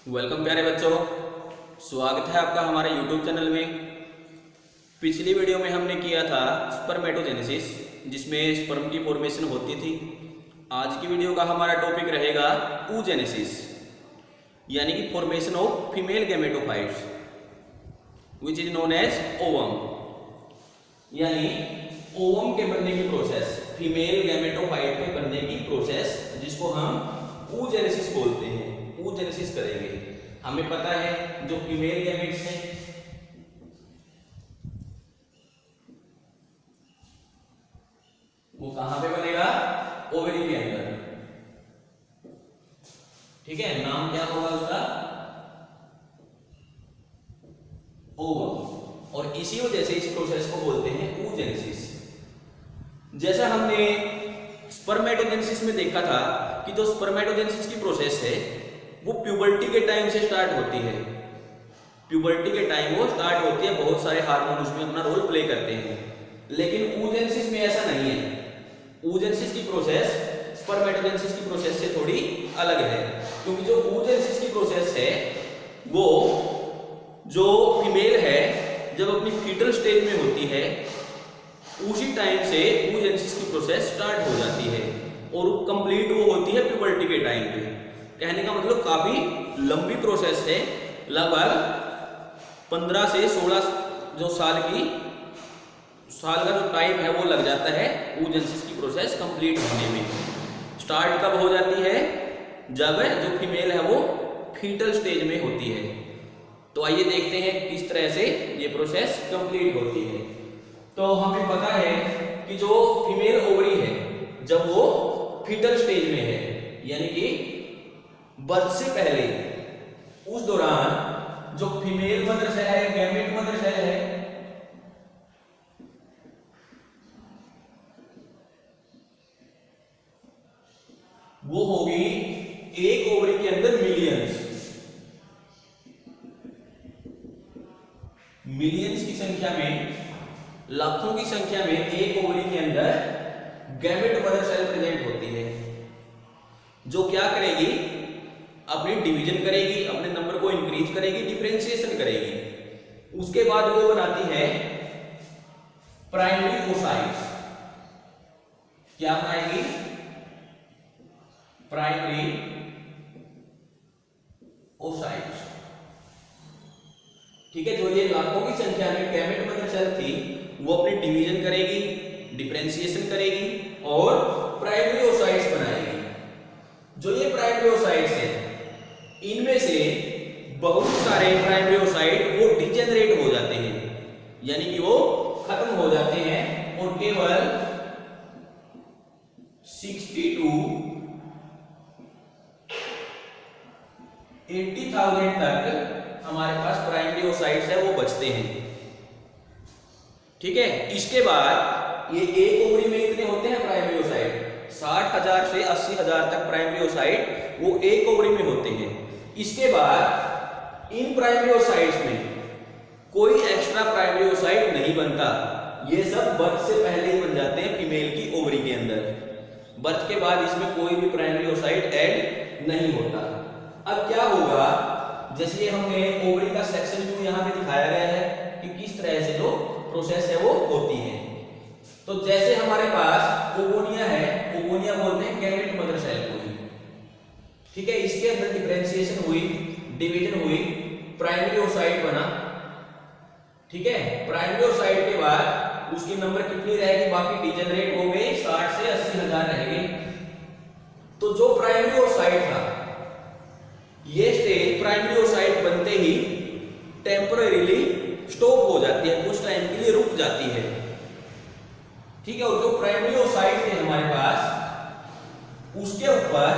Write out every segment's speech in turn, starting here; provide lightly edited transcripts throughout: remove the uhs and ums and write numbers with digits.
Welcome प्यारे बच्चों, स्वागत है आपका हमारे YouTube चैनल में। पिछली वीडियो में हमने किया था स्पर्मेटोजेनेसिस, जिसमें स्पर्म की फॉर्मेशन होती थी। आज की वीडियो का हमारा टॉपिक रहेगा oogenesis, यानी कि formation of female gametophytes which is known as ovum, यानी ओवम के बनने की प्रोसेस, फीमेल गैमेटोफाइट के बनने की प्रोसेस, जिसको हम oogenesis बोलते हैं। oogenesis करेंगे। हमें पता है जो फीमेल गैमेट्स हैं वो कहां पे बनेगा? ओवरी के अंदर। ठीक है, नाम क्या होगा उसका? ओवम। और इसी वजह से इस प्रोसेस को बोलते हैं oogenesis। जैसा हमने स्पर्मेटोजेनेसिस में देखा था कि जो स्पर्मेटोजेनेसिस की प्रोसेस है वो प्यूबर्टी के टाइम से स्टार्ट होती है। प्यूबर्टी के टाइम वो स्टार्ट होती है, बहुत सारे हार्मोन उसमें अपना रोल प्ले करते हैं। लेकिन oogenesis में ऐसा नहीं है। oogenesis की प्रोसेस स्पर्मेटोजेनेसिस की प्रोसेस से थोड़ी अलग है, क्योंकि जो oogenesis की प्रोसेस है वो जो फीमेल है जब अपनी फीटल स्टेज में होती है उसी टाइम से oogenesis की प्रोसेस स्टार्ट हो जाती है और कंप्लीट वो होती है प्यूबर्टी के टाइम पे। कहने का मतलब काफी लंबी प्रोसेस है, लगभग 15 से 16 जो साल का जो टाइम है वो लग जाता है oogenesis की प्रोसेस कंप्लीट होने में। स्टार्ट कब हो जाती है? जब जो फीमेल है वो फीटल स्टेज में होती है। तो आइए देखते हैं किस तरह से ये प्रोसेस कंप्लीट होती है। तो हमें पता है कि जो फीमेल ओवरी है जब वो फीटल स्टेज में है, यानी कि बर्थ से पहले, उस दौरान जो फीमेल मदर सेल है, गैमेट मदर सेल है, वो होगी एक ओवरी के अंदर मिलियंस की संख्या में, लाखों की संख्या में एक ओवरी के अंदर गैमेट मदर सेल प्रेजेंट होती है, जो क्या करेगी? अपनी डिवीजन करेगी, अपने नंबर को इंक्रीज करेगी, डिफरेंशिएशन करेगी। उसके बाद वो बनाती है प्राइमरी ओसाइट्स। क्या बनाएगी? Primary oocytes. ठीक है, जो ये लाखों की संख्या में गैमेट मदर सेल थी वो अपनी डिवीजन करेगी, डिफरेंशिएशन करेगी और प्राइमरी ओसाइट्स बनाएगी। जो ये प्राइमरी ओसाइट्स है, इनमें से बहुत सारे प्राइमरी ओसाइट वो डिजेनरेट हो जाते हैं, यानी कि वो खत्म हो जाते हैं और केवल 60 to 80,000 तक हमारे पास प्राइमरी ओसाइट्स है वो बचते हैं। ठीक है, इसके बाद ये एक ओवरी में इतने होते हैं प्राइमरी ओसाइट, 60,000 से 80,000 तक प्राइमरी ओसाइट वो एक ओवरी में होते हैं। इसके बाद इन प्राइमरी ओसाइट्स में कोई एक्स्ट्रा प्राइमरी ओसाइट नहीं बनता, ये सब बर्थ से पहले ही बन जाते हैं फीमेल की ओवरी के अंदर। बर्थ के बाद इसमें कोई भी प्राइमरी ओसाइट ऐड नहीं होता। अब क्या होगा? जैसे हमने ओवरी का सेक्शन व्यू यहाँ पे दिखाया गया है कि किस तरह से जो प्रोसेस है वो होती है। तो जैसे हमारे पास ओगोनिया है, ओगोनिया बोलते हैं गैमेट मदर सेल को ही। ठीक है, इसके अंदर डिफरेंशिएशन हुई, डिवीजन हुई, प्राइमरी ओसाइट बना। ठीक है, प्राइमरी ओसाइट के बाद उसकी नंबर कितनी रहेगी? बाकी डिजेनरेट हो गए, 60 से 80,000 रह गए। तो जो प्राइमरी ओसाइट था, ये स्टेज प्राइमरी ओसाइट बनते ही टेम्परेरीली स्टॉप हो जाती है, कुछ टाइम के लिए रुक जाती है। ठीक है, और जो प्राइमरी ओसाइट है हमारे पास, उसके ऊपर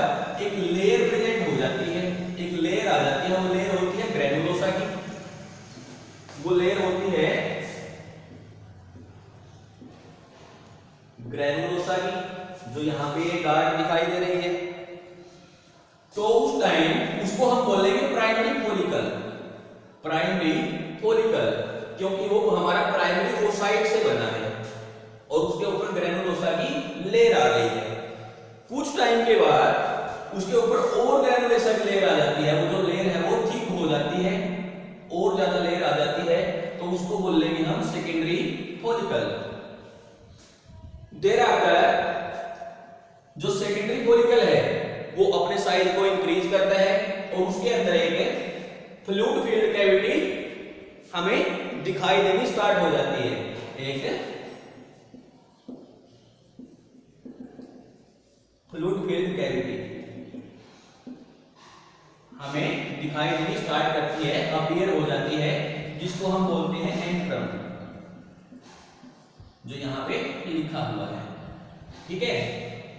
एक लेयर प्रेजेंट हो जाती है, एक लेयर आ जाती है। वो लेयर होती है ग्रेनुलोसा की। वो लेयर होती है ग्रेनुलोसा की, जो यहां पे ये गार्ड दिखाई दे रही है। तो उस टाइम उसको हम बोलेंगे प्राइमरी फॉलिकल। प्राइमरी फॉलिकल, क्योंकि वो हमारा प्राइमरी ओसाइट से बना है और उसके ऊपर ग्रेनुलोसा की लेयर आ गई है। कुछ टाइम के बाद उसके ऊपर और ग्रेनुलोसा प्रेशर की लेयर आ जाती है, वो जो लेयर है वो थिक हो जाती है, और ज्यादा लेयर आ जाती है, तो उसको बोल लेंगे हम सेकेंडरी फॉलिकल। देयर आफ्टर जो सेकेंडरी फॉलिकल है वो अपने साइज को इंक्रीज करता है और उसके अंदर एक फ्लूइड फील्ड कैविटी हमें दिखाई देनी स्टार्ट हो जाती है। एक फ्लूइड फील्ड कैविटी हमें दिखाई देनी स्टार्ट करती है, अपीयर हो जाती है, जिसको हम बोलते हैं एंट्रम, जो यहां पे लिखा हुआ है। ठीक है,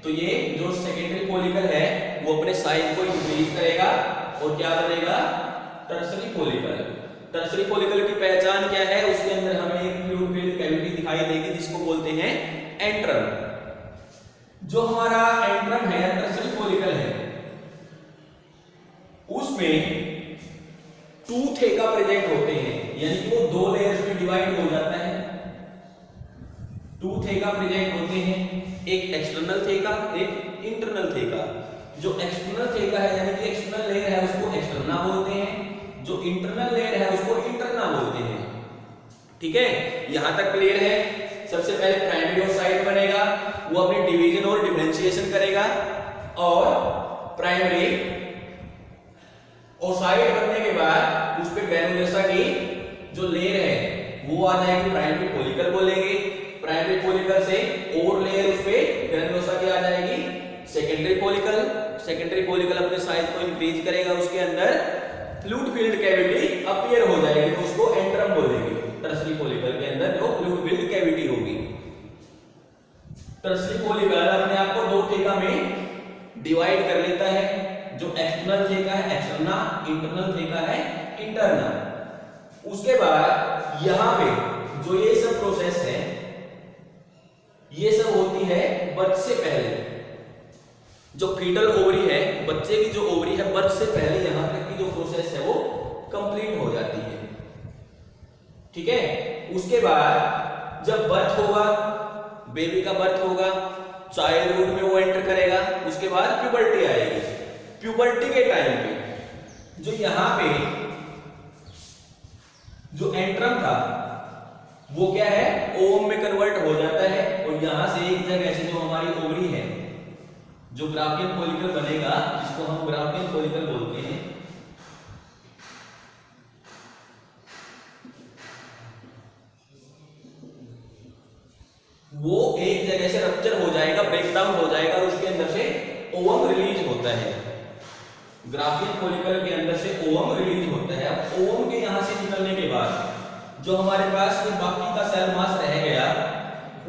तो ये जो सेकेंडरी फॉलिकल है वो अपने साइज को इंक्रीज करेगा और क्या बनेगा, टर्सरी फॉलिकल। टर्सरी फॉलिकल की पहचान क्या है, उसके अंदर हमें एक फ्लूइड फील्ड कैविटी दिखाई देगी जिसको बोलते हैं एंट्रम। जो हमारा एंट्रम है, टर्सरी फॉलिकल है, उसमें टू थेका प्रेजेंट होते हैं, यानी कि वो दो लेयर्स में डिवाइड हो जाता है। टू थेका प्रेजेंट होते हैं, एक एक्सटर्नल थेका, एक इंटरनल थेका। जो एक्सटर्नल थेका है यानी कि एक्सटर्नल लेयर है उसको एक्सटर्ना बोलते हैं, जो इंटरनल लेयर है उसको इंटरना बोलते हैं। ठीक है, यहां तक क्लियर है। सबसे पहले प्राइमरी ओसाइट बनेगा, वो अपनी डिवीजन और डिफरेंशिएशन करेगा, और प्राइमरी ओसाइट बनने के बाद उस पे ग्रैनुलोसा की जो लेयर है वो आ जाएगी, प्राइमरी फॉलिकल बोलेंगे। प्राइमरी फॉलिकल से और लेयर उस पे ग्रैनुलोसा की आ जाएगी, सेकेंडरी फॉलिकल। सेकेंडरी फॉलिकल अपने साइज को इंक्रीज करेगा, उसके अंदर फ्लूइड फील्ड कैविटी अपीयर हो जाएगी, तो उसको एंट्रम बोलेंगे। टर्सरी फॉलिकल के अंदर जो फ्लूइड फील्ड कैविटी होगी। टर्सरी फॉलिकल अपने आप को दो थेका में डिवाइड कर लेता है, जो एक्सटर्नल थेका है एक्सटर्ना, इंटरनल थेका है इंटरना। उसके बाद यहां पे जो ये सब प्रोसेस है ये सब होती है बर्थ से पहले। जो फीटल ओवरी है, बच्चे की जो ओवरी है, बर्थ से पहले यहां तक की जो प्रोसेस है वो कंप्लीट हो जाती है। ठीक है, उसके बाद जब बर्थ होगा, बेबी का बर्थ होगा, चाइल्डहुड में वो एंटर करेगा, उसके बाद प्यूबर्टी आएगी। प्यूबर्टी के टाइम पे जो यहां पे जो एंट्रम था वो क्या है, ओवम में कन्वर्ट हो जाता है, और यहां से एक जगह से जो हमारी ओवरी है, जो ग्राफियन फॉलिकल बनेगा, जिसको हम ग्राफियन फॉलिकल बोलते हैं, वो एक जगह से रप्चर हो जाएगा, ब्रेकडाउन हो जाएगा, और उसके अंदर से ओवम रिलीज होता है। ग्राफियन फॉलिकल के अंदर से ओवम रिलीज होता है। अब ओवम के यहां से निकलने के बाद जो हमारे पास ये बाकी का सेल मास रह गया,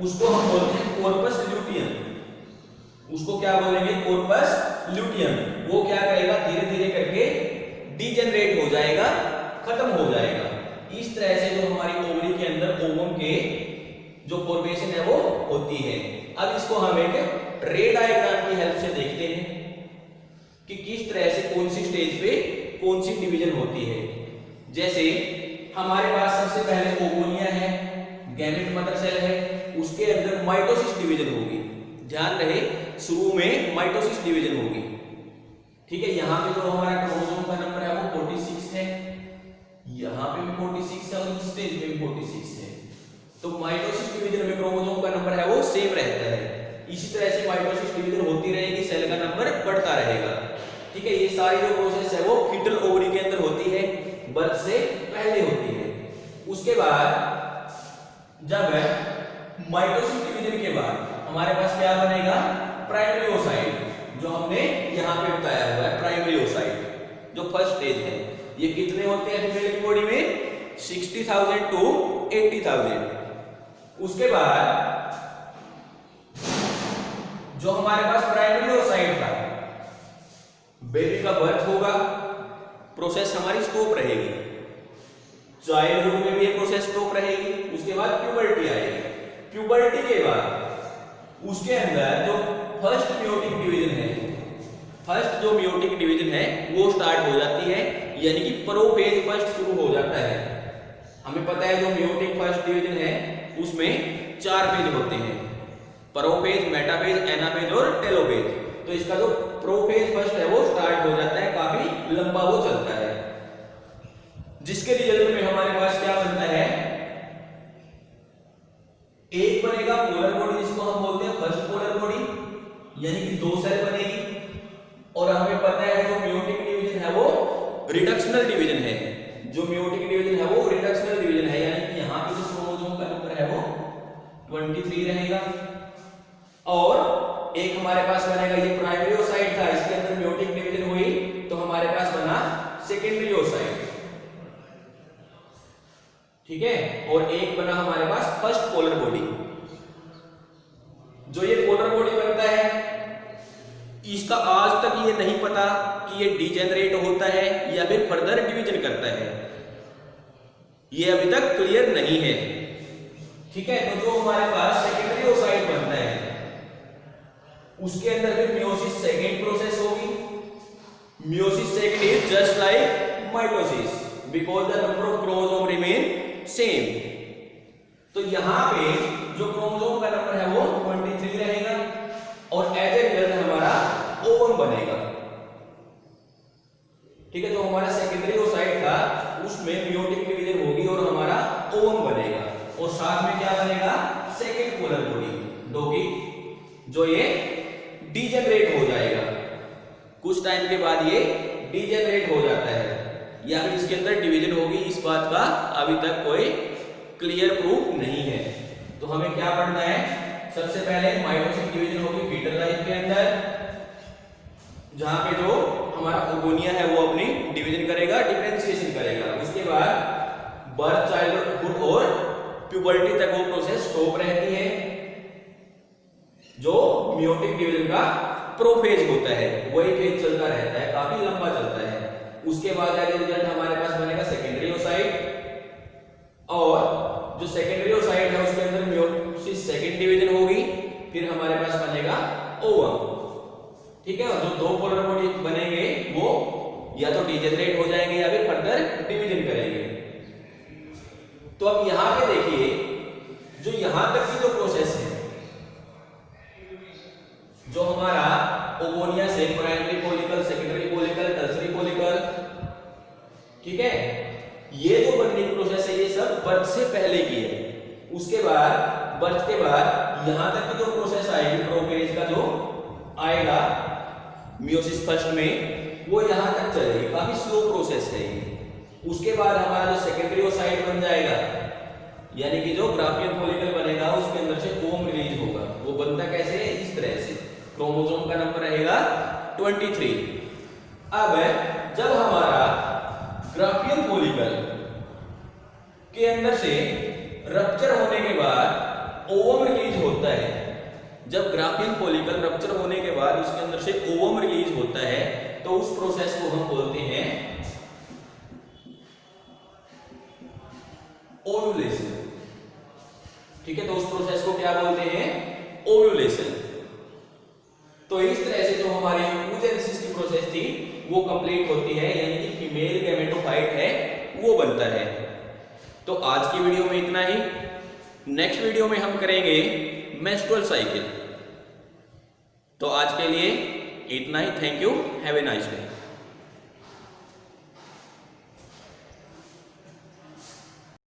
उसको हम बोलते हैं कॉर्पस ल्यूटियम। उसको क्या बोलेंगे, कॉर्पस ल्यूटियम। वो क्या करेगा, धीरे धीरे करके डिजेनरेट हो जाएगा, खत्म हो जाएगा। इस तरह से जो हमारी ओवरी के अंदर ओवम के जो फॉर्मेशन है वो होती है। अब इसको हम एक रे डायग्राम की हेल्प से देखते हैं कि किस तरह से कौन सी स्टेज पे कौन सी डिवीजन होती है। जैसे हमारे पास सबसे पहले ओवोनिया है, गैमेट मदर सेल है, उसके अंदर माइटोसिस डिवीजन होगी। ध्यान रहे, शुरू में माइटोसिस डिवीजन होगी। ठीक है, यहाँ पे जो हमारा क्रोमोसोम का नंबर है वो 46 है, यहाँ पे भी 46 है, और इस स्टेज पे भी 46 है। तो माइटोसिस डिवीजन में क्रोमोसोम का नंबर है वो सेम रहता है। इसी तरह से माइटोसिस डिवीजन होती रहेगी, सेल का नंबर बढ़ता रहेगा। ठीक है, ये सारी जो प्रोसेस है वो फीटल ओवरी के अंदर होती है, बर्थ से पहले होती है। उसके बाद जब माइटोसिस डिवीजन के बाद हमारे पास क्या बनेगा, प्राइमरी ओसाइट, जो हमने यहाँ पे बताया हुआ है, प्राइमरी ओसाइट जो फर्स्ट स्टेज है। ये कितने होते हैं फीमेल की बॉडी में, 60,000 टू 80,000। उसके बाद जो हमारे पास प्राइमरी ओसाइट था, बेबी का बर्थ होगा, प्रोसेस हमारी स्टॉप रहेगी। चाइल्डहुड में भी ये प्रोसेस स्टॉप रहेगी। उसके बाद प्यूबर्टी आएगी। प्यूबर्टी के बाद उसके अंदर जो फर्स्ट मियोटिक डिवीजन है, फर्स्ट जो मियोटिक डिवीजन है वो स्टार्ट हो जाती है, यानी कि प्रोफेज फर्स्ट शुरू हो जाता है। हमें पता है जो मियोटिक फर्स्ट डिवीजन है उसमें 4 फेज होते हैं, प्रोफेज, मेटाफेज, एनाफेज और टेलोफेज। तो इसका जो प्रोफेज फर्स्ट है वो स्टार्ट हो जाता है ठीक है, और एक बना हमारे पास फर्स्ट पोलर बॉडी। जो ये पोलर बॉडी बनता है इसका आज तक ये नहीं पता कि ये डिजेनरेट होता है या फिर फर्दर डिवीजन करता है, ये अभी तक क्लियर नहीं है। ठीक है, तो जो हमारे पास सेकेंडरी ओसाइट बनता है उसके अंदर फिर मियोसिस सेकेंड प्रोसेस होगी। Meiosis second is just like mitosis because the number of chromosome remain same. तो यहां पे जो क्रोमोसोम का नंबर है वो 23 रहेगा और एज ए रिजल्ट हमारा ओवम बनेगा। ठीक है, जो हमारा सेकेंडरी ओसाइट था उसमें मियोटिक डिवीजन होगी और हमारा ओवम बनेगा और साथ में क्या बनेगा, सेकेंड पोलर बॉडी, जो ये डिजेनरेट हो जाएगा। कुछ टाइम के बाद ये डिजेनरेट हो जाता है या फिर इसके अंदर डिवीजन होगी, इस बात का अभी तक कोई क्लियर प्रूफ नहीं है। तो हमें क्या पढ़ना है, सबसे पहले माइटोसिस डिवीजन होगी फीटल लाइफ के अंदर, जहां पे जो हमारा ओगोनिया है वो अपनी डिवीजन करेगा, डिफरेंशिएशन करेगा। उसके बाद बर्थ, चाइल्डहुड और प्यूबर्टी तक वो प्रोसेस स्टॉप रहती है, जो मियोटिक डिवीजन का प्रोफेज होता है, वही फेज चलता रहता है, काफी लंबा चलता है। उसके बाद एज रिजल्ट हमारे पास बनेगा सेकेंडरी ओसाइट और जो सेकेंडरी ओसाइट है उसके अंदर मियोसिस सेकेंड डिवीजन होगी, फिर हमारे पास बनेगा ओवम। ठीक है, और जो दो पोलर बॉडी बनेंगे वो या तो डिजेनरेट हो जाएंगे या फिर फर्दर डिवीजन करेंगे। तो अब यहां पे देखिए, जो यहां तक की जो प्रोसेस है, जो हमारा ओगोनिया से primary follicle, secondary follicle, tertiary follicle, ठीक है, ये जो बनने की प्रोसेस है ये सब बर्थ से पहले की है। उसके बाद बर्थ के बाद यहां तक की जो प्रोसेस आएगी, प्रोफेज का जो आएगा मियोसिस फर्स्ट में, वो यहां तक चलेगी, काफी स्लो प्रोसेस है ये। उसके बाद हमारा जो सेकेंडरी ओसाइट बन जाएगा, यानी कि जो ग्राफियन फॉलिकल बनेगा उसके अंदर से ओवम रिलीज होगा। वो बनता कैसे है, इस तरह से, क्रोमोसोम का नंबर रहेगा 23। अब जब हमारा ग्राफियन फॉलिकल के अंदर से रप्चर होने के बाद ओवम रिलीज होता है, जब ग्राफियन फॉलिकल रप्चर होने के बाद उसके अंदर से ओवम रिलीज होता है, तो उस प्रोसेस को हम बोलते हैं ओव्यूलेशन। ठीक है, तो उस प्रोसेस को क्या बोलते हैं, ओव्यूलेशन। तो इस तरह से जो हमारी oogenesis की प्रोसेस थी वो कंप्लीट होती है, यानी कि फीमेल गैमेटोफाइट है वो बनता है। तो आज की वीडियो में इतना ही। नेक्स्ट वीडियो में हम करेंगे मेंस्ट्रुअल साइकिल। तो आज के लिए इतना ही। Thank you, have a nice day.